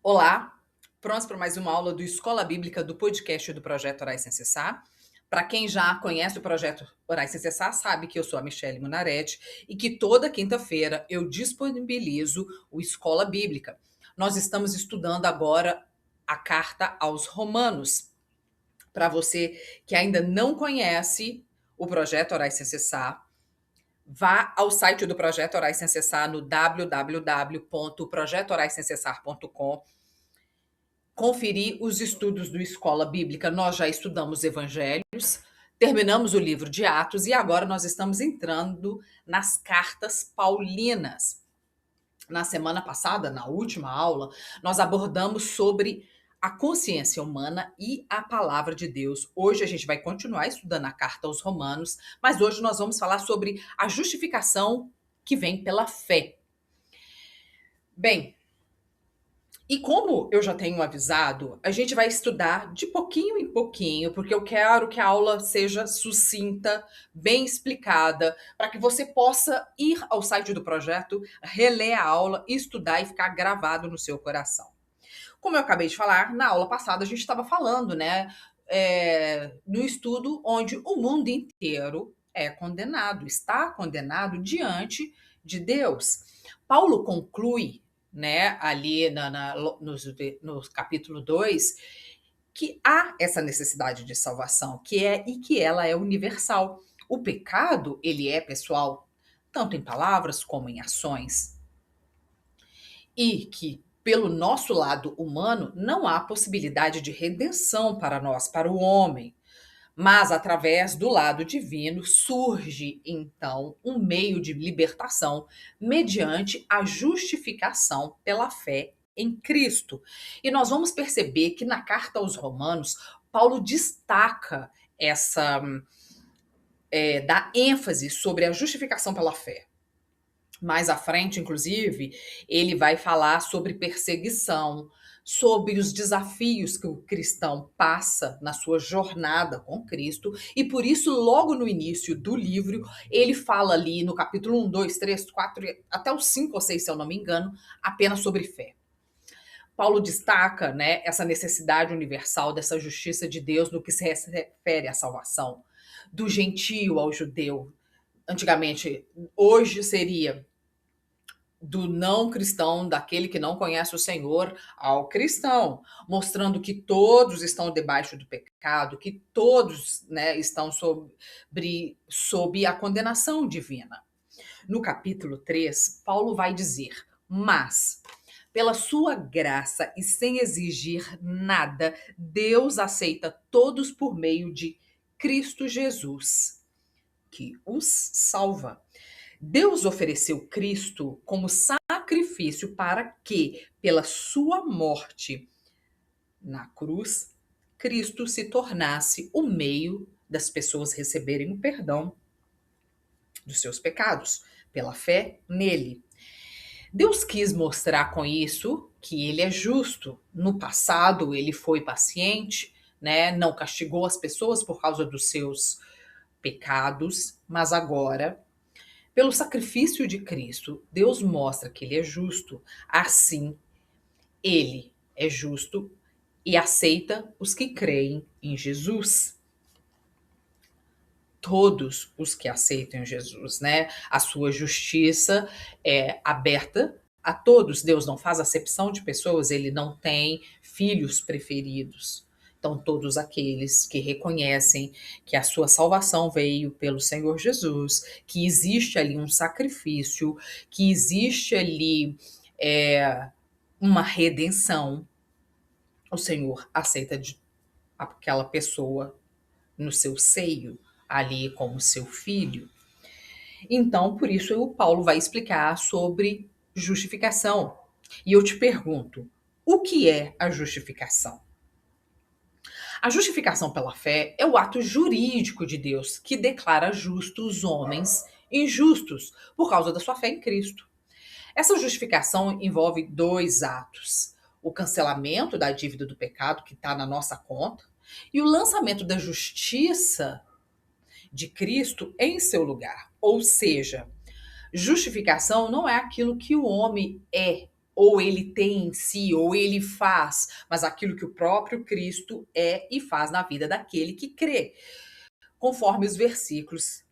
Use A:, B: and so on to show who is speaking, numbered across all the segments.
A: Olá, prontos para mais uma aula do Escola Bíblica do podcast do Projeto Orar Sem Cessar? Para quem já conhece o Projeto Orar Sem Cessar, sabe que eu sou a Michele Munarete e que toda quinta-feira eu disponibilizo o Escola Bíblica. Nós estamos estudando agora a carta aos Romanos. Para você que ainda não conhece o Projeto Orar Sem Cessar, vá ao site do Projeto Orar Sem Cessar no www.projetoraissemcessar.com. Conferir os estudos do Escola Bíblica. Nós já estudamos Evangelhos, terminamos o livro de Atos e agora nós estamos entrando nas cartas paulinas. Na semana passada, na última aula, nós abordamos sobre a consciência humana e a palavra de Deus. Hoje a gente vai continuar estudando a carta aos Romanos, mas hoje nós vamos falar sobre a justificação que vem pela fé. Bem, e como eu já tenho avisado, a gente vai estudar de pouquinho em pouquinho, porque eu quero que a aula seja sucinta, bem explicada, para que você possa ir ao site do projeto, reler a aula, estudar e ficar gravado no seu coração. Como eu acabei de falar, na aula passada a gente estava falando, né, no estudo onde o mundo inteiro é condenado, está condenado diante de Deus. Paulo conclui, né, ali no capítulo 2, que há essa necessidade de salvação, que ela é universal. O pecado, ele é pessoal, tanto em palavras como em ações. E que, pelo nosso lado humano, não há possibilidade de redenção para nós, para o homem. Mas através do lado divino surge então um meio de libertação mediante a justificação pela fé em Cristo. E nós vamos perceber que na carta aos Romanos, Paulo destaca dá ênfase sobre a justificação pela fé. Mais à frente, inclusive, ele vai falar sobre perseguição, sobre os desafios que o cristão passa na sua jornada com Cristo, e por isso, logo no início do livro, ele fala ali no capítulo 1, 2, 3, 4, até o 5 ou 6, se eu não me engano, apenas sobre fé. Paulo destaca, né, essa necessidade universal dessa justiça de Deus no que se refere à salvação, do gentio ao judeu. Antigamente, hoje seria do não cristão, daquele que não conhece o Senhor, ao cristão, mostrando que todos estão debaixo do pecado, que todos, né, estão sob a condenação divina. No capítulo 3, Paulo vai dizer: mas, pela sua graça e sem exigir nada, Deus aceita todos por meio de Cristo Jesus, que os salva. Deus ofereceu Cristo como sacrifício para que, pela sua morte na cruz, Cristo se tornasse o meio das pessoas receberem o perdão dos seus pecados, pela fé nele. Deus quis mostrar com isso que ele é justo. No passado, ele foi paciente, né? Não castigou as pessoas por causa dos seus pecados, mas agora, pelo sacrifício de Cristo, Deus mostra que ele é justo. Assim, ele é justo e aceita os que creem em Jesus. Todos os que aceitam Jesus, né? A sua justiça é aberta a todos. Deus não faz acepção de pessoas, ele não tem filhos preferidos. Então, todos aqueles que reconhecem que a sua salvação veio pelo Senhor Jesus, que existe ali um sacrifício, que existe ali uma redenção, o Senhor aceita aquela pessoa no seu seio, ali como seu filho. Então, por isso, o Paulo vai explicar sobre justificação. E eu te pergunto, o que é a justificação? A justificação pela fé é o ato jurídico de Deus que declara justos homens injustos por causa da sua fé em Cristo. Essa justificação envolve dois atos: o cancelamento da dívida do pecado que está na nossa conta e o lançamento da justiça de Cristo em seu lugar. Ou seja, justificação não é aquilo que o homem é, ou ele tem em si, ou ele faz, mas aquilo que o próprio Cristo é e faz na vida daquele que crê. Conforme os versículos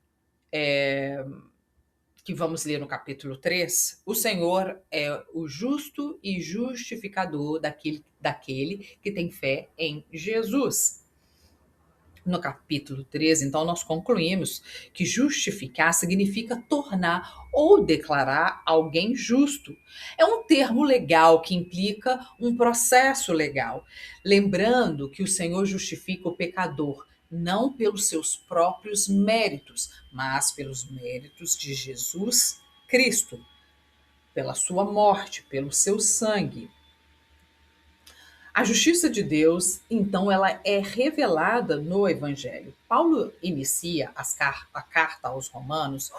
A: que vamos ler no capítulo 3, o Senhor é o justo e justificador daquele que tem fé em Jesus. No capítulo 13, então, nós concluímos que justificar significa tornar ou declarar alguém justo. É um termo legal que implica um processo legal. Lembrando que o Senhor justifica o pecador não pelos seus próprios méritos, mas pelos méritos de Jesus Cristo, pela sua morte, pelo seu sangue. A justiça de Deus, então, ela é revelada no Evangelho. Paulo inicia a carta aos Romanos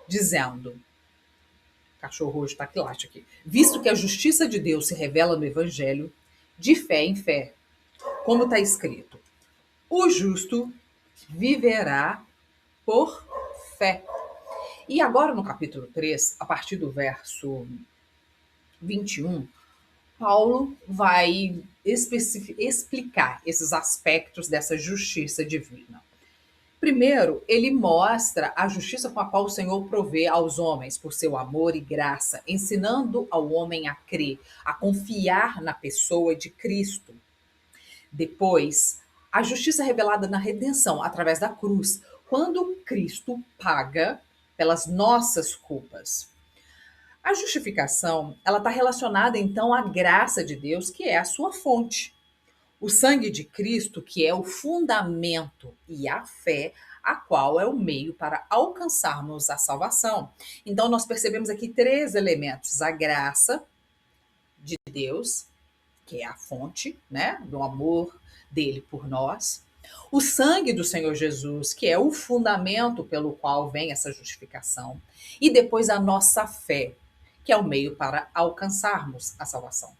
A: dizendo: cachorro hoje está quilacho aqui. Visto que a justiça de Deus se revela no Evangelho, de fé em fé, como está escrito: o justo viverá por fé. E agora no capítulo 3, a partir do verso 21, Paulo vai explicar esses aspectos dessa justiça divina. Primeiro, ele mostra a justiça com a qual o Senhor provê aos homens por seu amor e graça, ensinando ao homem a crer, a confiar na pessoa de Cristo. Depois, a justiça revelada na redenção através da cruz, quando Cristo paga pelas nossas culpas. A justificação, ela está relacionada então à graça de Deus, que é a sua fonte. O sangue de Cristo, que é o fundamento, e a fé, a qual é o meio para alcançarmos a salvação. Então nós percebemos aqui três elementos: a graça de Deus, que é a fonte, né, do amor dele por nós. O sangue do Senhor Jesus, que é o fundamento pelo qual vem essa justificação. E depois a nossa fé, que é o meio para alcançarmos a salvação.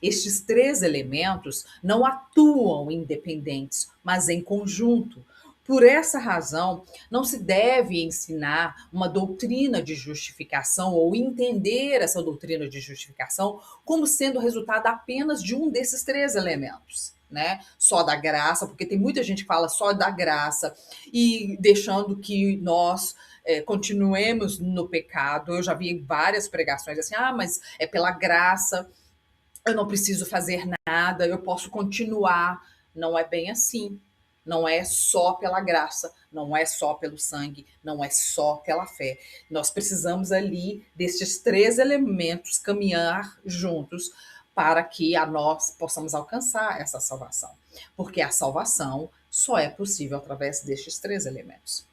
A: Estes três elementos não atuam independentes, mas em conjunto. Por essa razão, não se deve ensinar uma doutrina de justificação ou entender essa doutrina de justificação como sendo resultado apenas de um desses três elementos, né? Só da graça, porque tem muita gente que fala só da graça e deixando que nós continuemos no pecado. Eu já vi várias pregações assim: ah, mas é pela graça, eu não preciso fazer nada, eu posso continuar. Não é bem assim. Não é só pela graça, não é só pelo sangue, não é só pela fé. Nós precisamos ali destes três elementos caminhar juntos para que a nós possamos alcançar essa salvação. Porque a salvação só é possível através destes três elementos.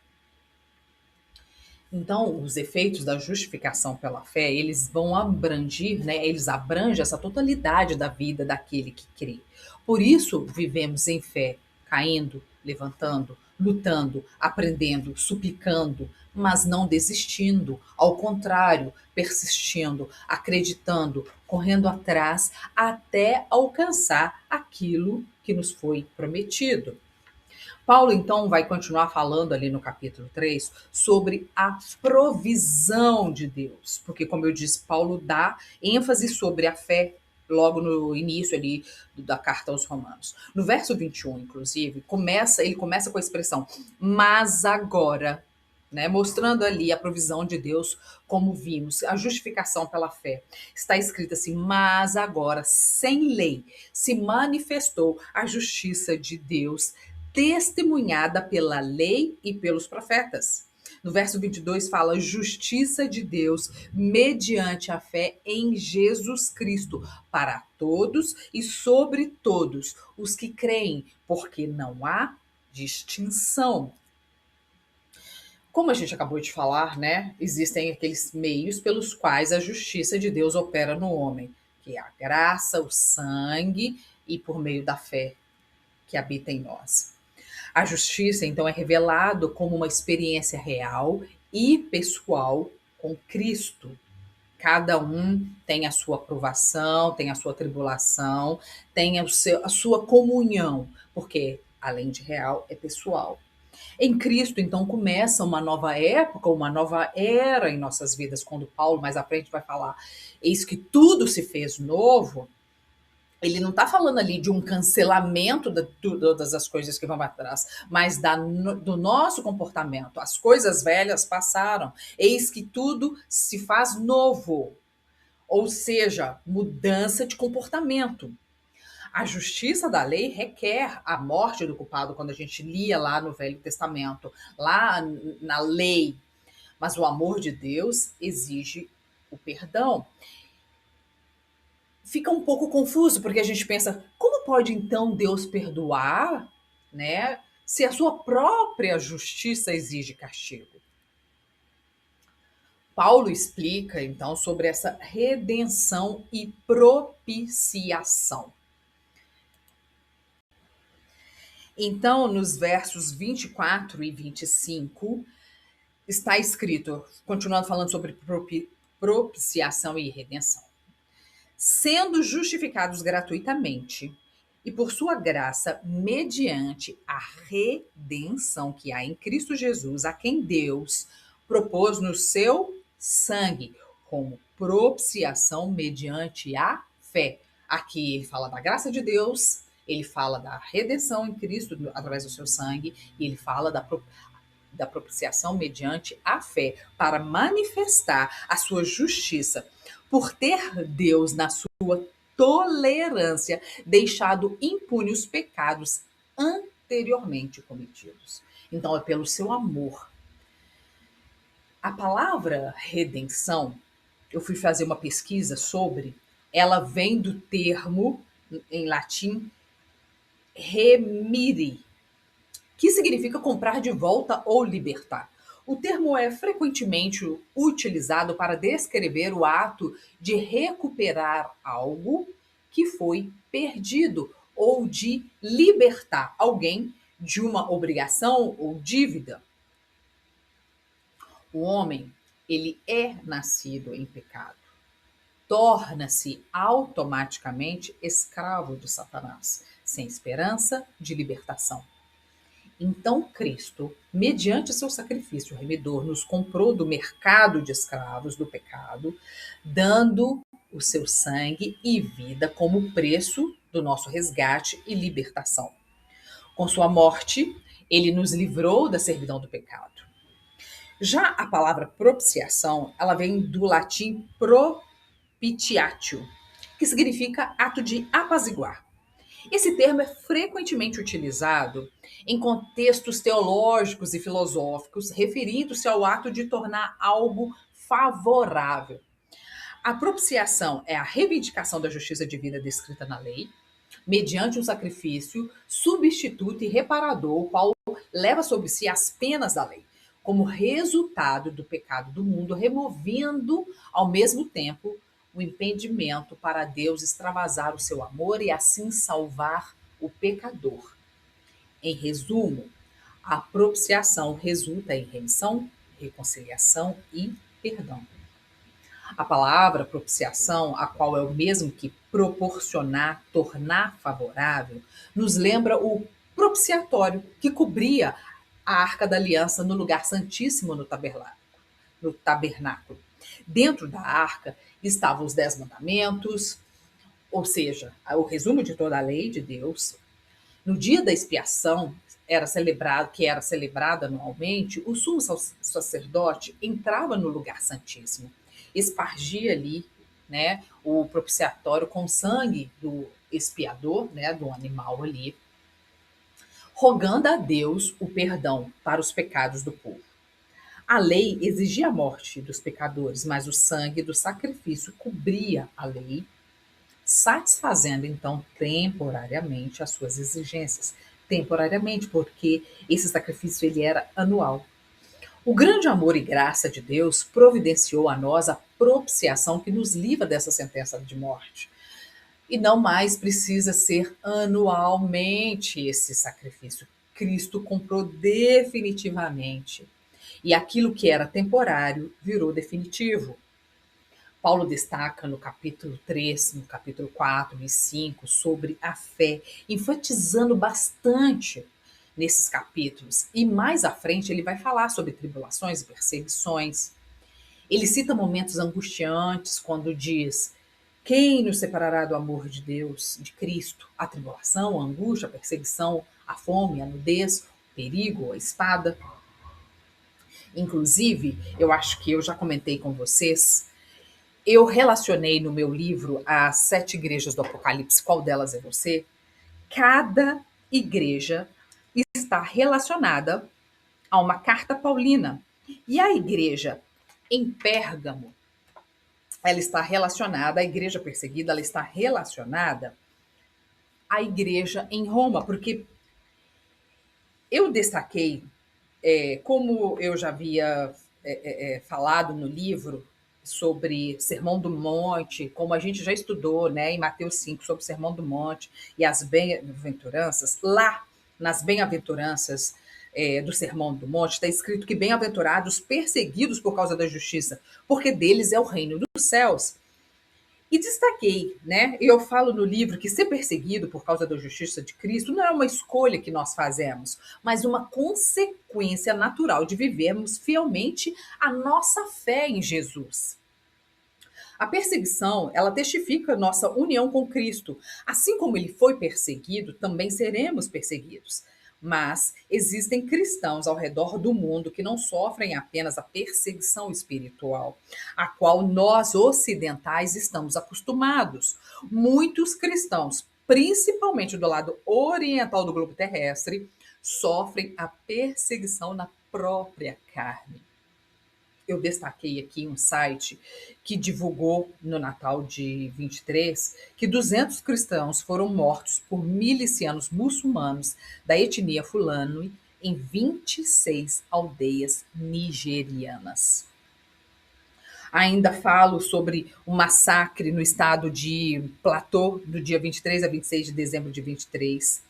A: Então, os efeitos da justificação pela fé, eles vão abranger, né? Eles abrangem essa totalidade da vida daquele que crê. Por isso, vivemos em fé, caindo, levantando, lutando, aprendendo, suplicando, mas não desistindo. Ao contrário, persistindo, acreditando, correndo atrás até alcançar aquilo que nos foi prometido. Paulo, então, vai continuar falando ali no capítulo 3 sobre a provisão de Deus, porque, como eu disse, Paulo dá ênfase sobre a fé logo no início ali da carta aos Romanos. No verso 21, inclusive, ele começa com a expressão mas agora, né, mostrando ali a provisão de Deus, como vimos, a justificação pela fé. Está escrito assim: mas agora, sem lei, se manifestou a justiça de Deus, testemunhada pela lei e pelos profetas. No verso 22 fala: justiça de Deus mediante a fé em Jesus Cristo, para todos e sobre todos os que creem, porque não há distinção. Como a gente acabou de falar, né, existem aqueles meios pelos quais a justiça de Deus opera no homem, que é a graça, o sangue e por meio da fé que habita em nós. A justiça, então, é revelado como uma experiência real e pessoal com Cristo. Cada um tem a sua aprovação, tem a sua tribulação, tem a sua comunhão, porque além de real, é pessoal. Em Cristo, então, começa uma nova época, uma nova era em nossas vidas, quando Paulo mais à frente vai falar: eis que tudo se fez novo. Ele não está falando ali de um cancelamento de todas as coisas que vão atrás, mas do nosso comportamento. As coisas velhas passaram, eis que tudo se faz novo, ou seja, mudança de comportamento. A justiça da lei requer a morte do culpado, quando a gente lia lá no Velho Testamento, lá na lei. Mas o amor de Deus exige o perdão. Fica um pouco confuso, porque a gente pensa, como pode então Deus perdoar, né, se a sua própria justiça exige castigo? Paulo explica então sobre essa redenção e propiciação. Então, nos versos 24 e 25, está escrito, continuando falando sobre propiciação e redenção. Sendo justificados gratuitamente e por sua graça, mediante a redenção que há em Cristo Jesus, a quem Deus propôs no seu sangue, como propiciação mediante a fé. Aqui ele fala da graça de Deus, ele fala da redenção em Cristo através do seu sangue, e ele fala da propiciação mediante a fé, para manifestar a sua justiça, por ter Deus, na sua tolerância, deixado impune os pecados anteriormente cometidos. Então, é pelo seu amor. A palavra redenção, eu fui fazer uma pesquisa sobre, ela vem do termo, em latim, remire, que significa comprar de volta ou libertar. O termo é frequentemente utilizado para descrever o ato de recuperar algo que foi perdido ou de libertar alguém de uma obrigação ou dívida. O homem, ele é nascido em pecado. Torna-se automaticamente escravo de Satanás, sem esperança de libertação. Então Cristo, mediante seu sacrifício remidor, nos comprou do mercado de escravos do pecado, dando o seu sangue e vida como preço do nosso resgate e libertação. Com sua morte, ele nos livrou da servidão do pecado. Já a palavra propiciação, ela vem do latim propitiatio, que significa ato de apaziguar. Esse termo é frequentemente utilizado em contextos teológicos e filosóficos, referindo-se ao ato de tornar algo favorável. A propiciação é a reivindicação da justiça divina descrita na lei, mediante um sacrifício substituto e reparador, o qual leva sobre si as penas da lei, como resultado do pecado do mundo, removendo ao mesmo tempo o impedimento para Deus extravasar o seu amor e assim salvar o pecador. Em resumo, a propiciação resulta em remissão, reconciliação e perdão. A palavra propiciação, a qual é o mesmo que proporcionar, tornar favorável, nos lembra o propiciatório que cobria a Arca da Aliança no lugar santíssimo no tabernáculo. Dentro da arca estavam os 10 mandamentos, ou seja, o resumo de toda a lei de Deus. No dia da expiação, que era celebrada anualmente, o sumo sacerdote entrava no lugar santíssimo, espargia ali, né, o propiciatório com sangue do expiador, né, do animal ali, rogando a Deus o perdão para os pecados do povo. A lei exigia a morte dos pecadores, mas o sangue do sacrifício cobria a lei, satisfazendo então temporariamente as suas exigências. Temporariamente, porque esse sacrifício ele era anual. O grande amor e graça de Deus providenciou a nós a propiciação que nos livra dessa sentença de morte. E não mais precisa ser anualmente esse sacrifício. Cristo comprou definitivamente. E aquilo que era temporário virou definitivo. Paulo destaca no capítulo 3, no capítulo 4 e 5 sobre a fé, enfatizando bastante, nesses capítulos. E mais à frente ele vai falar sobre tribulações e perseguições. Ele cita momentos angustiantes quando diz: quem nos separará do amor de Deus, de Cristo? A tribulação, a angústia, a perseguição, a fome, a nudez, o perigo, a espada. Inclusive, eu acho que eu já comentei com vocês, eu relacionei no meu livro as 7 igrejas do Apocalipse, qual delas é você? Cada igreja está relacionada a uma carta paulina. E a igreja em Pérgamo, ela está relacionada, a igreja perseguida, ela está relacionada à igreja em Roma, porque eu destaquei, como eu já havia falado no livro sobre Sermão do Monte, como a gente já estudou, né, em Mateus 5 sobre o Sermão do Monte e as bem-aventuranças, lá nas bem-aventuranças do Sermão do Monte está escrito que bem-aventurados perseguidos por causa da justiça, porque deles é o reino dos céus. E destaquei, né? Eu falo no livro que ser perseguido por causa da justiça de Cristo não é uma escolha que nós fazemos, mas uma consequência natural de vivermos fielmente a nossa fé em Jesus. A perseguição, ela testifica nossa união com Cristo. Assim como ele foi perseguido, também seremos perseguidos. Mas existem cristãos ao redor do mundo que não sofrem apenas a perseguição espiritual, a qual nós ocidentais estamos acostumados. Muitos cristãos, principalmente do lado oriental do globo terrestre, sofrem a perseguição na própria carne. Eu destaquei aqui um site que divulgou no Natal de 23 que 200 cristãos foram mortos por milicianos muçulmanos da etnia Fulani em 26 aldeias nigerianas. Ainda falo sobre o massacre no estado de Plateau, do dia 23 a 26 de dezembro de 23.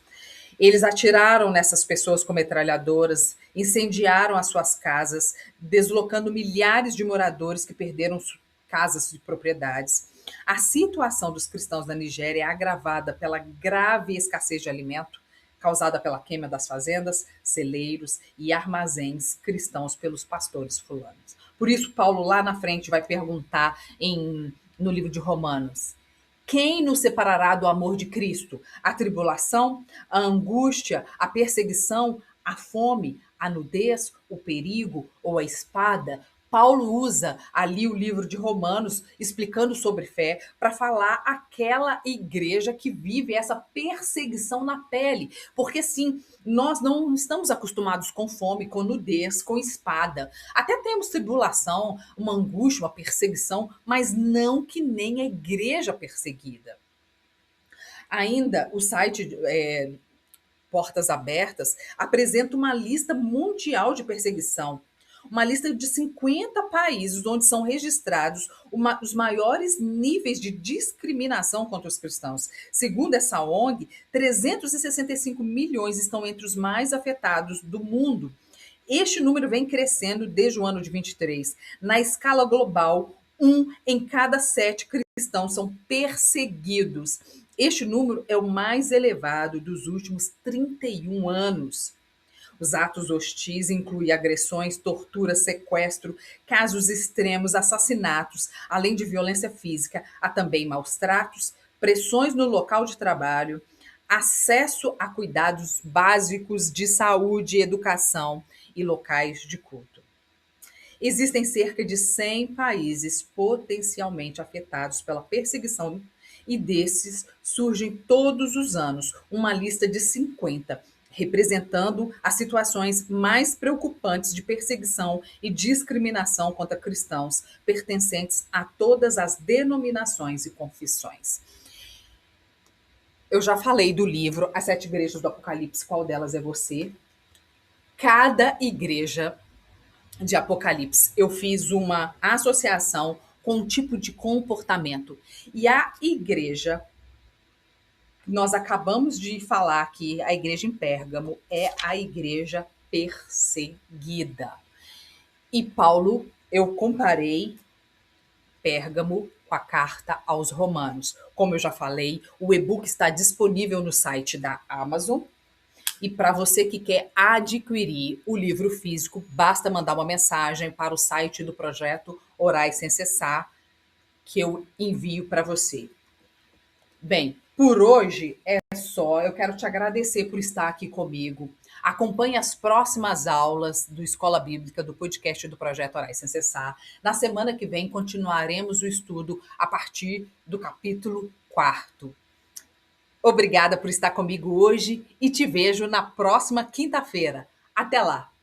A: Eles atiraram nessas pessoas com metralhadoras, incendiaram as suas casas, deslocando milhares de moradores que perderam casas e propriedades. A situação dos cristãos na Nigéria é agravada pela grave escassez de alimento, causada pela queima das fazendas, celeiros e armazéns cristãos pelos pastores fulanos. Por isso, Paulo lá na frente vai perguntar no livro de Romanos: quem nos separará do amor de Cristo? A tribulação, a angústia, a perseguição, a fome, a nudez, o perigo ou a espada? Paulo usa ali o livro de Romanos, explicando sobre fé, para falar aquela igreja que vive essa perseguição na pele. Porque, sim, nós não estamos acostumados com fome, com nudez, com espada. Até temos tribulação, uma angústia, uma perseguição, mas não que nem a igreja perseguida. Ainda o site Portas Abertas apresenta uma lista mundial de perseguição, uma lista de 50 países onde são registrados os maiores níveis de discriminação contra os cristãos. Segundo essa ONG, 365 milhões estão entre os mais afetados do mundo. Este número vem crescendo desde o ano de 23. Na escala global, 1 em cada 7 cristãos são perseguidos. Este número é o mais elevado dos últimos 31 anos. Os atos hostis incluem agressões, tortura, sequestro, casos extremos, assassinatos, além de violência física. Há também maus tratos, pressões no local de trabalho, acesso a cuidados básicos de saúde e educação e locais de culto. Existem cerca de 100 países potencialmente afetados pela perseguição e desses surgem todos os anos uma lista de 50, representando as situações mais preocupantes de perseguição e discriminação contra cristãos pertencentes a todas as denominações e confissões. Eu já falei do livro As Sete Igrejas do Apocalipse, qual delas é você? Cada igreja de Apocalipse, eu fiz uma associação com um tipo de comportamento. E a igreja, nós acabamos de falar que a igreja em Pérgamo é a igreja perseguida. E Paulo, eu comparei Pérgamo com a carta aos Romanos. Como eu já falei, o e-book está disponível no site da Amazon. E para você que quer adquirir o livro físico, basta mandar uma mensagem para o site do projeto Orais Sem Cessar, que eu envio para você. Bem, por hoje é só. Eu quero te agradecer por estar aqui comigo. Acompanhe as próximas aulas do Escola Bíblica, do podcast do Projeto Orais Sem Cessar. Na semana que vem, continuaremos o estudo a partir do capítulo 4. Obrigada por estar comigo hoje e te vejo na próxima quinta-feira. Até lá!